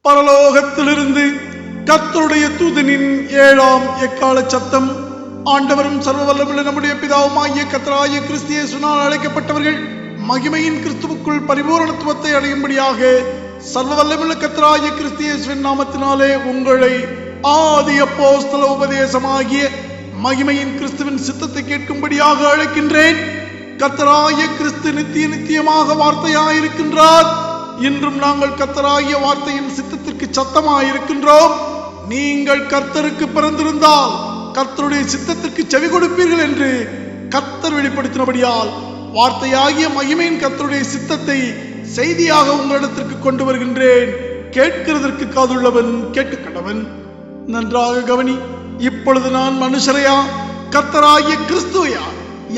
பரலோகத்திலிருந்து கர்த்தருடைய தூதனின் 7ஆம் எக்கால சத்தம். ஆண்டவரும் சர்வ வல்லமுள்ள நம்முடைய பிதாவுமாகிய கர்த்தராகிய கிறிஸ்து இயேசுவினால் அழைக்கப்பட்டவர்கள் மகிமையின் கிறிஸ்துவுக்குள் பரிபூரணத்துவத்தை அடையும்படியாக சர்வ வல்லமுள்ள கர்த்தராகிய கிறிஸ்து இயேசுவின் நாமத்தினாலே உங்களை ஆதி அப்போஸ்தல உபதேசமாகிய மகிமையின் கிறிஸ்துவின் சித்தத்தை கேட்கும்படியாக அழைக்கின்றேன். கர்த்தராகிய கிறிஸ்து நித்தியமாக வார்த்தையாயிருக்கின்றார். இன்றும் நாங்கள் கர்த்தராகிய வார்த்தையின் சித்தத்திற்கு சத்தமாயிருக்கின்றோம். நீங்கள் கர்த்தருக்கு பிறந்திருந்தால் கர்த்தருடைய சித்தத்திற்கு செவி கொடுப்பீர்கள் என்று கர்த்தர் வெளிப்படுத்தினபடியால் வார்த்தையாகிய மகிமையின் கர்த்தருடைய சித்தத்தை செய்தியாக உங்களிடத்திற்கு கொண்டு வருகின்றேன். கேட்கிறதற்கு காதுள்ளவன் கேட்க கடவன். நன்றாக கவனி. இப்பொழுது நான் மனுஷரையா கர்த்தராகிய கிறிஸ்துவையா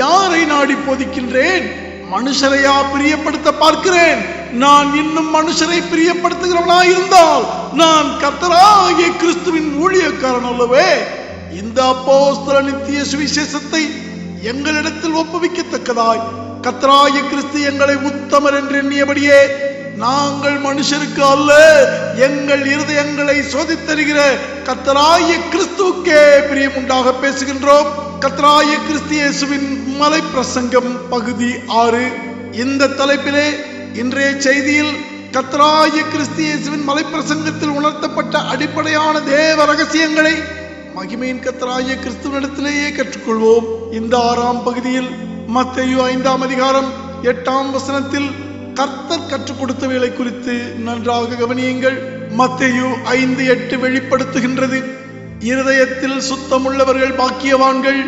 யாரை நாடி போதிக்கின்றேன்? மனுஷரையா பிரியப்படுத்த பார்க்கிறேன்? நான் இன்னும் மனுஷரை பிரியப்படுத்துகிறவனாயிருந்தால் நான் கர்த்தராகிய கிறிஸ்துவின் ஊழியக்காரன் அல்லவே. இந்த அப்போஸ்தல நித்திய சுவிசேஷத்தை எங்களிடத்தில் ஒப்புவிக்கத்தக்கதாய் கர்த்தராகிய கிறிஸ்து எங்களை உத்தமர் என்று எண்ணியபடியே நாங்கள் மனுஷருக்கு அல்ல, எங்கள் இருதயங்களை சோதித்தருகிற கர்த்தராகிய கிறிஸ்துவுக்கே பிரியமுண்டாக பேசுகின்றோம். கர்த்தராகிய கிறிஸ்து இயேசுவின் மலை பிரசங்கம் பகுதி 6. இந்த தலைப்பிலே இன்றைய செய்தியில் கர்த்தராகிய கிறிஸ்து இயேசுவின் மலை பிரசங்கத்தில் உணர்த்தப்பட்ட அடிப்படையான தேவ ரகசியங்களை மகிமையின் கர்த்தராகிய கிறிஸ்துவினிடத்திலேயே கற்றுக்கொள்வோம். இந்த 6ஆம் பகுதியில் மத்தேயு 5ஆம் அதிகாரம் 8ஆம் வசனத்தில் கர்த்தர் கற்றுக் கொடுத்தவைகளை குறித்து நன்றாக கவனியுங்கள். மத்தேயு 5:8 வெளிப்படுத்துகின்றது, இருதயத்தில் சுத்தமுள்ளவர்கள் பாக்கியவான்கள்,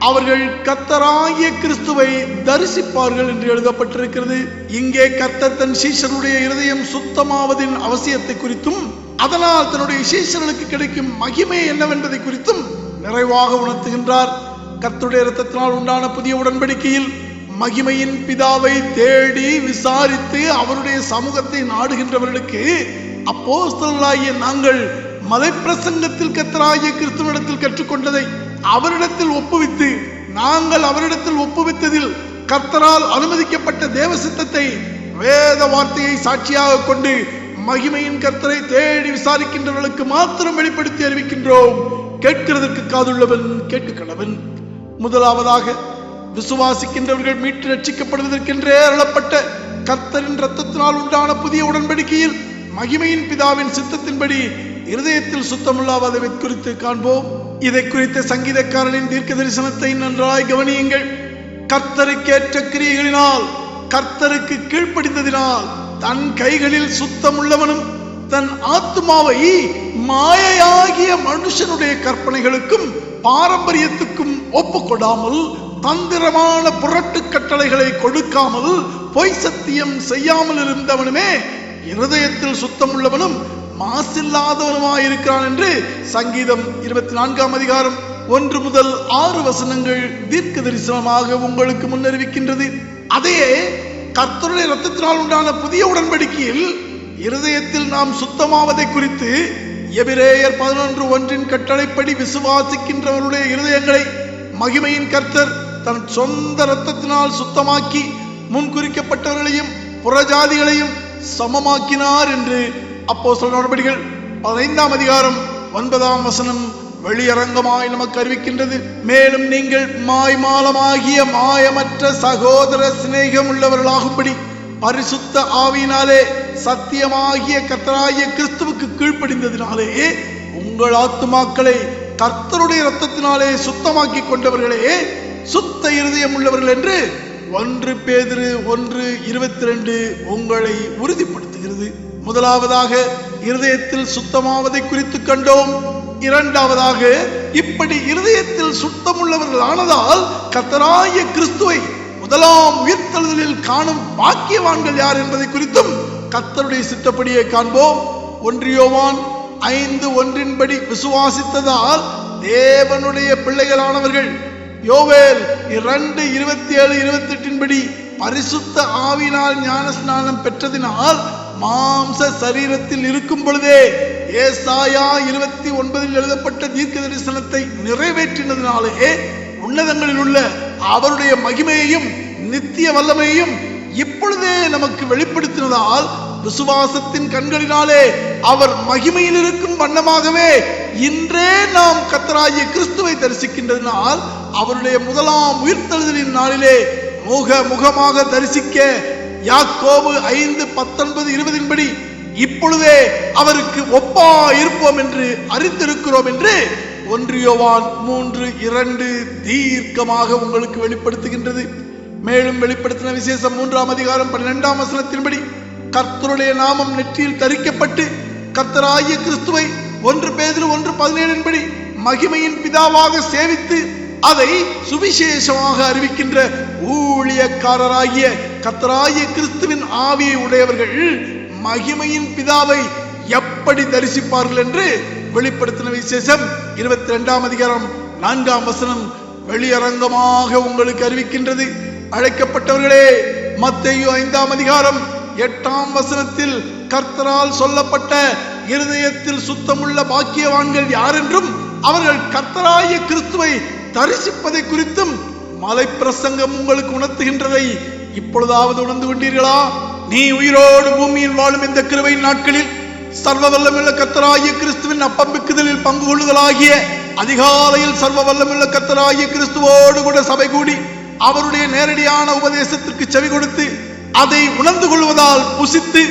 அவர்கள் கர்த்தராகிய கிறிஸ்துவை தரிசிப்பார்கள் என்று எழுதப்பட்டிருக்கிறது. இங்கே கர்த்தர் தன் சீஷருடைய இருதயம் சுத்தமாவதின் அவசியத்தை குறித்தும் அதனால் தன்னுடைய சீஷர்களுக்கு கிடைக்கும் மகிமை என்னவென்பதை குறித்தும் நிறைவாக உணர்த்துகின்றார். கர்த்தருடைய இரத்தத்தினால் உண்டான புதிய உடன்படிக்கையில் மகிமையின் பிதாவை தேடி விசாரித்து அவருடைய சமூகத்தை நாடுகின்றவர்களுக்கு அப்போஸ்தலர்களாகிய நாங்கள் மலை பிரசங்கத்தில் கர்த்தராகிய கிறிஸ்துவினிடத்தில் கற்றுக்கொண்டதை அவரிடத்தில் ஒப்புவித்து நாங்கள் அவரிடத்தில் ஒப்புவித்ததில் கர்த்தரால் அனுமதிக்கப்பட்ட தேவ சித்தத்தை வேத வார்த்தையை சாட்சியாக கொண்டு மகிமையின் கர்த்தரை தேடி விசாரிக்கின்றவர்களுக்கு மாத்திரம் வெளிப்படுத்தி அறிவிக்கின்றோம். கேட்கிறதற்கு காதுள்ளவன் கேட்க கடவன். முதலாவதாக, விசுவாசிக்கின்றவர்கள் மீட்டு ரட்சிக்கப்படுவதற்கென்றே அருளப்பட்ட கர்த்தரின் இரத்தத்தினால் உண்டான புதிய உடன்படிக்கையில் மகிமையின் பிதாவின் சித்தத்தின்படி இருதயத்தில் சுத்தமுள்ளாவதை குறித்து காண்போம். இதை குறித்த சங்கீதக்காரனின் தீர்க்க தரிசனத்தை நன்றாய் கவனியுங்கள். கர்த்தருக்கேற்ற கிரியைகளினால் கர்த்தருக்கு கீழ்ப்படிந்ததினால் தன் கைகளில் சுத்தமுள்ளவனும் தன் ஆத்துமாவை மாயையாகிய மனுஷனுடைய கற்பனைகளுக்கும் பாரம்பரியத்துக்கும் ஒப்புக்கொடாமல் தந்திரமான புரட்டு கட்டளைகளை கொடுக்காமல் பொய் சத்தியம் செய்யாமல் இருந்தவனுமே இருதயத்தில் சுத்தமுள்ளவனும் மாசில்லாதவனுமாயிருக்கிறான் என்று சங்கீதம் 24ஆம் அதிகாரம் 1 முதல் 6 வசனங்கள் தீர்க்க தரிசனமாக உங்களுக்கு முன்னறிவிக்கின்றது. அதையே கர்த்தருடைய இரத்தத்தினால் உண்டான புதிய உடன்படிக்கையில் இருதயத்தில் நாம் சுத்தமாவதை குறித்து எபிரேயர் 11:1 கட்டளைப்படி விசுவாசிக்கின்றவருடைய இருதயங்களை மகிமையின் கர்த்தர் தன் சொந்த இரத்தத்தினால் சுத்தமாக்கி முன்குறிக்கப்பட்டவர்களையும் புறஜாதிகளையும் சமமாக்கினார் என்று அப்போஸ்தலர் நடபடிகள் 15ஆம் அதிகாரம் 9ஆம் வசனம் வெளியரங்கமாய் நமக்கு அறிவிக்கின்றது. மேலும் நீங்கள் மாய்மாலமாகிய மாயமற்ற சகோதர சிநேகம் உள்ளவர்களாகும்படி பரிசுத்த ஆவியினாலே சத்தியமாகிய கர்த்தராகிய கிறிஸ்துவுக்கு கீழ்ப்படிந்ததினாலே உங்கள் ஆத்துமாக்களை கர்த்தருடைய இரத்தத்தினாலே சுத்தமாக்கி கொண்டவர்களே சுத்த இருதயம் உள்ளவர்கள் என்று 1 பேதுரு 1:22 உங்களை உறுதிப்படுத்துகிறது. முதலாவதாக இருதயத்தில் சுத்தமாவதை குறித்து கண்டோம். இரண்டாவதாக, இப்படி இருதயத்தில் சுத்தமுள்ளவர்கள் ஆனதால் கர்த்தராகிய கிறிஸ்துவை முதலாம் உயிர்த்தெழுதலில் காணும் பாக்கியவான்கள் யார் என்பதை குறித்தும் கர்த்தருடைய சித்தப்படியே காண்போம். 1 யோவான் 5:1 விசுவாசித்ததால் தேவனுடைய பிள்ளைகளானவர்கள். யோவேல் 2:27-28 பரிசுத்த ஆவியினால் ஞான ஸ்நானம் பெற்றதினால் மாம்ச சரீரத்தில் இருக்கும் பொழுதே ஏசாயா 29 எழுதப்பட்ட தீர்க்க தரிசனத்தை நிறைவேற்றினதினாலே உன்னதங்களில் உள்ள அவருடைய மகிமையையும் நித்திய வல்லமையையும் இப்பொழுதே நமக்கு வெளிப்படுத்தினதால் விசுவாசத்தின் கண்களினாலே அவர் மகிமையில் இருக்கும் வண்ணமாகவே இன்றே நாம் கர்த்தராகிய கிறிஸ்துவை தரிசிக்கின்றதினால் அவருடைய முதலாம் உயிர்த்தெழுதலின் நாளிலே முகமாக தரிசிக்க யாக்கோபு 5:19-20 படி இப்பொழுதே அவருக்கு ஒப்பா இருப்போம் என்று அறிந்திருக்கிறோம் என்று 1 யோவான் 3:2 தீர்க்கமாக உங்களுக்கு வெளிப்படுத்துகின்றது. மேலும் வெளிப்படுத்தின விசேஷம் 3ஆம் அதிகாரம் 12ஆம் வசனத்தின்படி கர்த்தருடைய நாமம் நெற்றியில் தரிக்கப்பட்டு கர்த்தராகிய கிறிஸ்துவை 1 பேதுரு 1:17 படி மகிமையின் பிதாவாக சேவித்து அதை சுவிசேஷமாக அறிவிக்கின்ற ஊழியக்காரராகிய கர்த்தராகிய கிறிஸ்துவின் ஆவியை உடையவர்கள் மகிமையின் பிதாவை எப்படி தரிசிப்பார்கள் என்று வெளிப்படுத்தின விசேஷம் 22ஆம் அதிகாரம் 4ஆம் வசனம் வெளியரங்கமாக உங்களுக்கு அறிவிக்கின்றது. அழைக்கப்பட்டவர்களே, மத்தேயு 5ஆம் அதிகாரம் 8ஆம் வசனத்தில் கர்த்தரால் சொல்லப்பட்ட இருதயத்தில் சுத்தமுள்ள பாக்கியவான்கள் யார் என்றும் அவர்கள் கர்த்தராகிய கிறிஸ்துவை தரிசிப்பதை குறித்தும் மலை பிரசங்கம் உங்களுக்கு உணர்த்துகின்றதை இப்பொழுதாவது உணர்ந்து கொண்டீர்களா? நீ உயிரோடு பூமியில் வாழும் இந்த கிருபையின் நாட்களில் சர்வ வல்லமுள்ள கர்த்தராகிய கிறிஸ்துவின் அப்பம்பிக்குதலில் பங்கு கொள்ளுதலாகிய அதிகாலையில் சர்வ வல்லமுள்ள கர்த்தராகிய கிறிஸ்துவோடு கூட சபை கூடி அவருடைய நேரடியான உபதேசத்திற்கு செவி கொடுத்து அதை உணர்ந்து கொள்வதால் புசித்து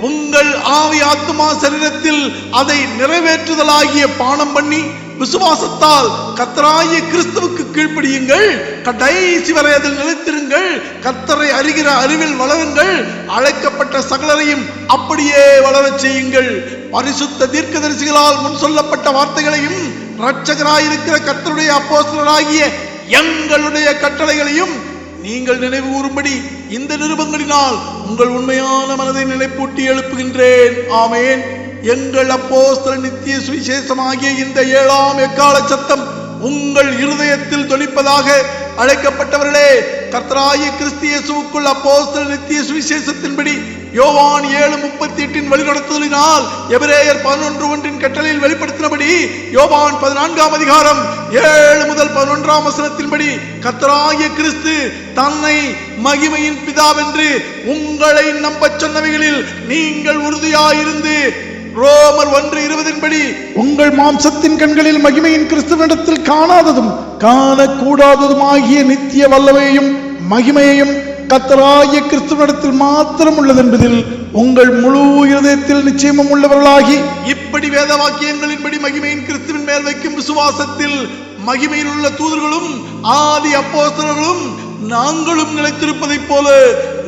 உங்கள் ஆவி ஆத்துமா சரீரத்தில் அதை நிறைவேற்றுதலாகிய பானம் பண்ணி விசுவாசத்தால் கர்த்தராகிய கிறிஸ்துவுக்கு கீழ்ப்படியுங்கள். கடைசி வரை அதில் நிலைத்திருங்கள். கர்த்தரை அறிகிற அறிவில் வளருங்கள். அழைக்கப்பட்ட சகலரையும் அப்படியே வளரச் செய்யுங்கள். பரிசுத்த தீர்க்கதரிசிகளால் முன் சொல்லப்பட்ட வார்த்தைகளையும் இரட்சகராயிருக்கிற கர்த்தருடைய அப்போஸ்தலராகிய எங்களுடைய கட்டளைகளையும் நீங்கள் நினைவு கூறும்படி இந்த நிருபங்களினால் உங்கள் உண்மையான மனதை நிலைப்பூட்டி எழுப்புகின்றேன். ஆமேன். எங்கள் அப்போஸ்தலர் நித்திய சுவிசேஷமாகிய இந்த 7ஆம் எக்கால சத்தம் உங்கள் இருதயத்தில் தொனிப்பதாக. அழைக்கப்பட்டவர்களே, கர்த்தராகிய கிறிஸ்து இயேசுவுக்குள் அப்போஸ்தலர் நித்திய சுவிசேஷத்தின்படி யோவான் 7:38 வழிநடத்துதலினால் எபிரேயர் 11:1 கட்டளையில் வெளிப்படுத்தினபடி யோவான் 14ஆம் அதிகாரம் 7 முதல் 11ஆம் வசனத்தின்படி கர்த்தராகிய கிறிஸ்து தன்னை மகிமையின் பிதாவென்று உங்களை நம்பச் சொன்னவைகளில் நீங்கள் உறுதியாயிருந்து ரோமர் 1:20 படி உங்கள் மாம்சத்தின் கண்களில் மகிமையின் கிறிஸ்துவினிடத்தில் காணாததும் காணக்கூடாததுமாகிய நித்திய வல்லமையையும் மகிமையையும் கர்த்தராகிய கிறிஸ்துவினிடத்தில் மாத்திரம் உள்ளது என்பதில் உங்கள் முழு இருதயத்தில் நிச்சயமும் உள்ளவர்களாகி இப்படி வேத வாக்கியங்களின்படி மகிமையின் கிறிஸ்துவின் மேல் வைக்கும் விசுவாசத்தில் மகிமையில் உள்ள தூதர்களும் ஆதி அப்போஸ்தலர்களும் நாங்களும் நிலைத்திருப்பதைப் போல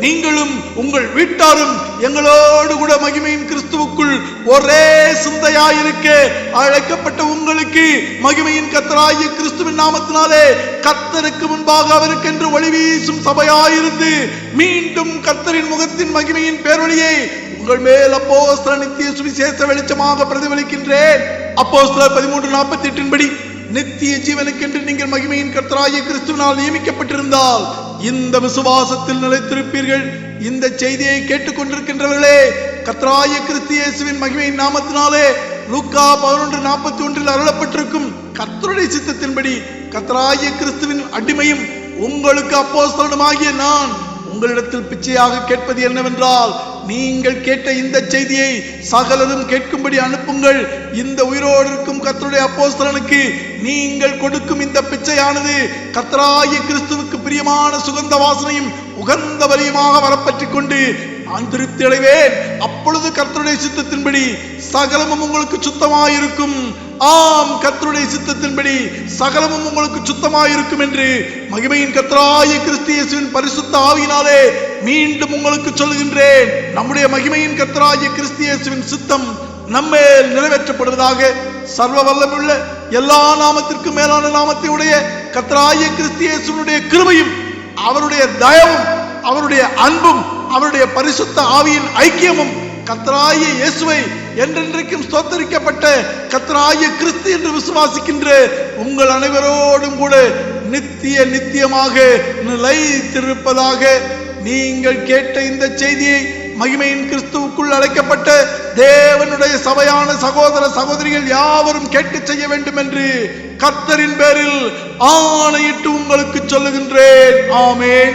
நீங்களும் உங்கள் வீட்டாரும் எங்களோடு கூட மகிமையின் கிறிஸ்துவுக்குள் ஒரே சிந்தையாயிருக்க அழைக்கப்பட்ட உங்களுக்கு மகிமையின் கர்த்தராகிய கிறிஸ்துவின் நாமத்தினாலே கர்த்தருக்கு முன்பாக அவருக்கென்று ஒளி வீசும் சபையாயிருந்து மீண்டும் கர்த்தரின் முகத்தின் மகிமையின் பேரொளியை உங்கள் மேல் அப்போஸ்தலர் நித்திய சுவிசேஷ வெளிச்சமாக பிரதிபலிக்கின்றேன். அப்போஸ்தலர் 13:48 படி நித்திய ஜீவனுக்கென்று நீங்கள் மகிமையின் கர்த்தராகிய கிறிஸ்துவினால் நியமிக்கப்பட்டிருந்தால் இந்த விசுவாசத்தில் நிலைத்திருப்பீர்கள். இந்த செய்தியை கேட்டுக்கொண்டிருக்கின்றவர்களே, கர்த்தராகிய கிறிஸ்து இயேசுவின் மகிமையின் நாமத்தினாலே லூக்கா 11:41 அருளப்பட்டிருக்கும் கர்த்தருடைய சித்தத்தின்படி கர்த்தராகிய கிறிஸ்துவின் அடிமையும் உங்களுக்கு அப்போஸ்தலனுமாகிய நான் உங்களிடத்தில் பிச்சையாக கேட்பது என்னவென்றால், நீங்கள் கேட்ட இந்த செய்தியை சகலரும் கேட்கும்படி அனுப்புங்கள். இந்த உயிரோடு இருக்கும் கர்த்தருடைய அப்போஸ்தலனுக்கு நீங்கள் கொடுக்கும் இந்த பிச்சையானது கர்த்தராகிய கிறிஸ்துவுக்கு பிரியமான சுகந்த வாசனையும் உகந்த பலியுமாக வரப்பற்றிக் கொண்டு நான் திருப்தி அடைவேன். அப்பொழுது கர்த்தருடைய சித்தத்தின்படி சகலமும் உங்களுக்கு சுத்தமாயிருக்கும். ஆம், கர்த்தருடைய சித்தத்தின்படி சகலமும் உங்களுக்கு சுத்தமாயிருக்கும் என்று மகிமையின் கர்த்தராகிய கிறிஸ்து இயேசுவின் பரிசுத்த ஆவியினாலே மீண்டும் உங்களுக்கு சொல்லுகின்றேன். நம்முடைய மகிமையின் கர்த்தராகிய கிறிஸ்து இயேசுவின் சித்தம் நம்மேல் நிறைவேற்றப்படுவதாக. சர்வ வல்லமுள்ள எல்லா நாமத்திற்கும் மேலான நாமத்தை உடைய கர்த்தராகிய கிறிஸ்து இயேசுவினுடைய கிருபையும் அவருடைய தயவும் அவருடைய அன்பும் அவருடைய பரிசுத்த ஆவியின் ஐக்கியமும் கர்த்தராகிய இயேசுவை என்றென்றைக்கும் ஸ்தோத்தரிக்கப்பட்ட கர்த்தராகிய கிறிஸ்து என்று விசுவாசிக்கின்ற உங்கள் அனைவரோடும் கூட நித்தியமாக நிலைத்திருப்பதாக. நீங்கள் கேட்ட இந்த செய்தியை மகிமையின் கிறிஸ்துவுக்குள் அழைக்கப்பட்ட தேவனுடைய சபையான சகோதர சகோதரிகள் யாவரும் கேட்க செய்ய வேண்டும் என்று கர்த்தரின் பேரில் ஆணையிட்டு உங்களுக்கு சொல்லுகின்றேன். ஆமென்.